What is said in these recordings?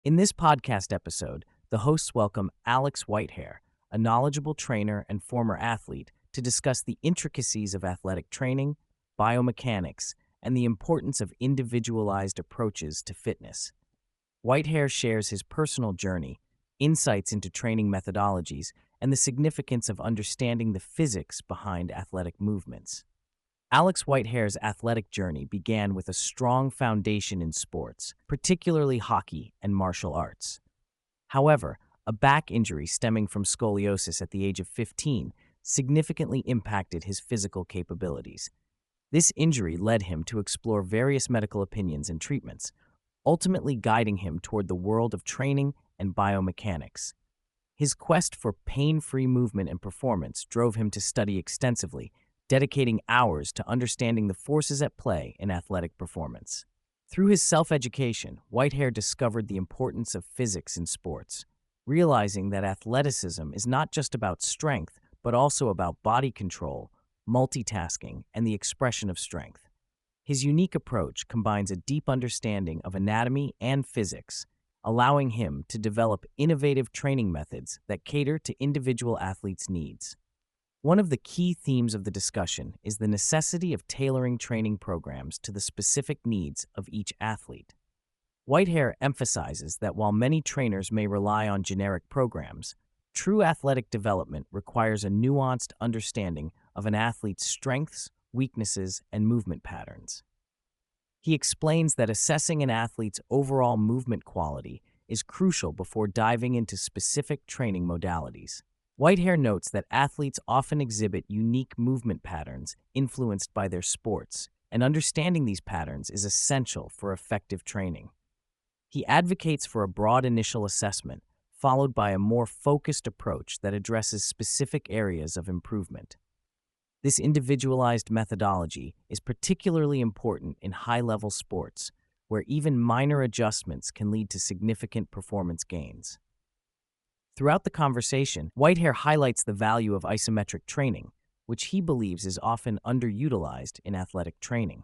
In this podcast episode, the hosts welcome Alex Whitehair, a knowledgeable trainer and former athlete, to discuss the intricacies of athletic training, biomechanics, and the importance of individualized approaches to fitness. Whitehair shares his personal journey, insights into training methodologies, and the significance of understanding the physics behind athletic movements. Alex Whitehair's athletic journey began with a strong foundation in sports, particularly hockey and martial arts. However, a back injury stemming from scoliosis at the age of 15 significantly impacted his physical capabilities. This injury led him to explore various medical opinions and treatments, ultimately guiding him toward the world of training and biomechanics. His quest for pain-free movement and performance drove him to study extensively, dedicating hours to understanding the forces at play in athletic performance. Through his self-education, Whitehair discovered the importance of physics in sports, realizing that athleticism is not just about strength, but also about body control, multitasking, and the expression of strength. His unique approach combines a deep understanding of anatomy and physics, allowing him to develop innovative training methods that cater to individual athletes' needs. One of the key themes of the discussion is the necessity of tailoring training programs to the specific needs of each athlete. Whitehair emphasizes that while many trainers may rely on generic programs, true athletic development requires a nuanced understanding of an athlete's strengths, weaknesses, and movement patterns. He explains that assessing an athlete's overall movement quality is crucial before diving into specific training modalities. Whitehair notes that athletes often exhibit unique movement patterns influenced by their sports, and understanding these patterns is essential for effective training. He advocates for a broad initial assessment, followed by a more focused approach that addresses specific areas of improvement. This individualized methodology is particularly important in high-level sports, where even minor adjustments can lead to significant performance gains. Throughout the conversation, Whitehair highlights the value of isometric training, which he believes is often underutilized in athletic training.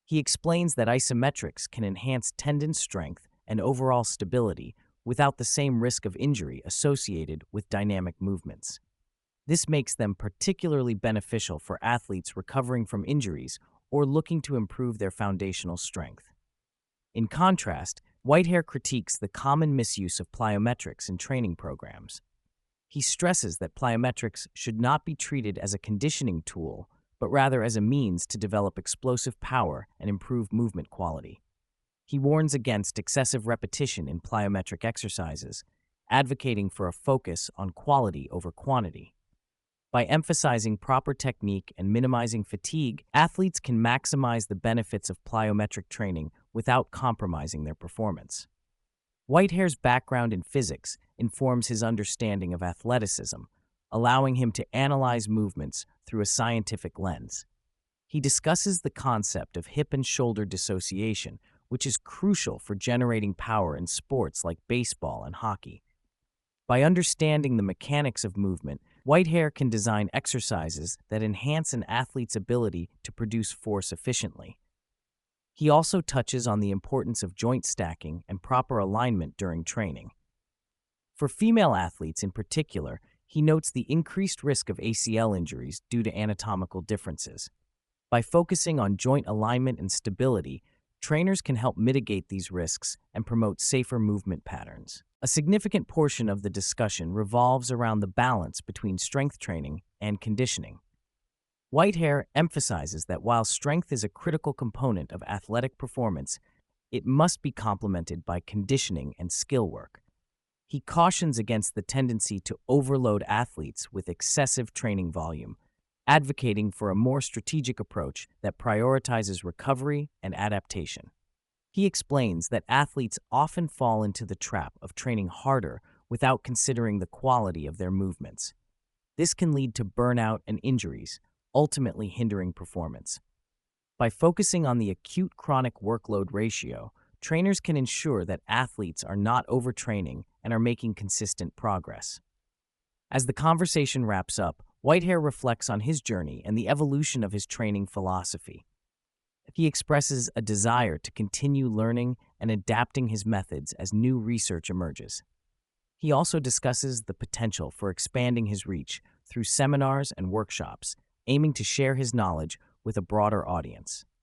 He explains that isometrics can enhance tendon strength and overall stability without the same risk of injury associated with dynamic movements. This makes them particularly beneficial for athletes recovering from injuries or looking to improve their foundational strength. In contrast, Whitehair critiques the common misuse of plyometrics in training programs. He stresses that plyometrics should not be treated as a conditioning tool, but rather as a means to develop explosive power and improve movement quality. He warns against excessive repetition in plyometric exercises, advocating for a focus on quality over quantity. By emphasizing proper technique and minimizing fatigue, athletes can maximize the benefits of plyometric training without compromising their performance. Whitehair's background in physics informs his understanding of athleticism, allowing him to analyze movements through a scientific lens. He discusses the concept of hip and shoulder dissociation, which is crucial for generating power in sports like baseball and hockey. By understanding the mechanics of movement, Whitehair can design exercises that enhance an athlete's ability to produce force efficiently. He also touches on the importance of joint stacking and proper alignment during training. For female athletes in particular, he notes the increased risk of ACL injuries due to anatomical differences. By focusing on joint alignment and stability, trainers can help mitigate these risks and promote safer movement patterns. A significant portion of the discussion revolves around the balance between strength training and conditioning. Whitehair emphasizes that while strength is a critical component of athletic performance, it must be complemented by conditioning and skill work. He cautions against the tendency to overload athletes with excessive training volume, advocating for a more strategic approach that prioritizes recovery and adaptation. He explains that athletes often fall into the trap of training harder without considering the quality of their movements. This can lead to burnout and injuries, ultimately hindering performance. By focusing on the acute-chronic workload ratio, trainers can ensure that athletes are not overtraining and are making consistent progress. As the conversation wraps up, Whitehair reflects on his journey and the evolution of his training philosophy. He expresses a desire to continue learning and adapting his methods as new research emerges. He also discusses the potential for expanding his reach through seminars and workshops, aiming to share his knowledge with a broader audience.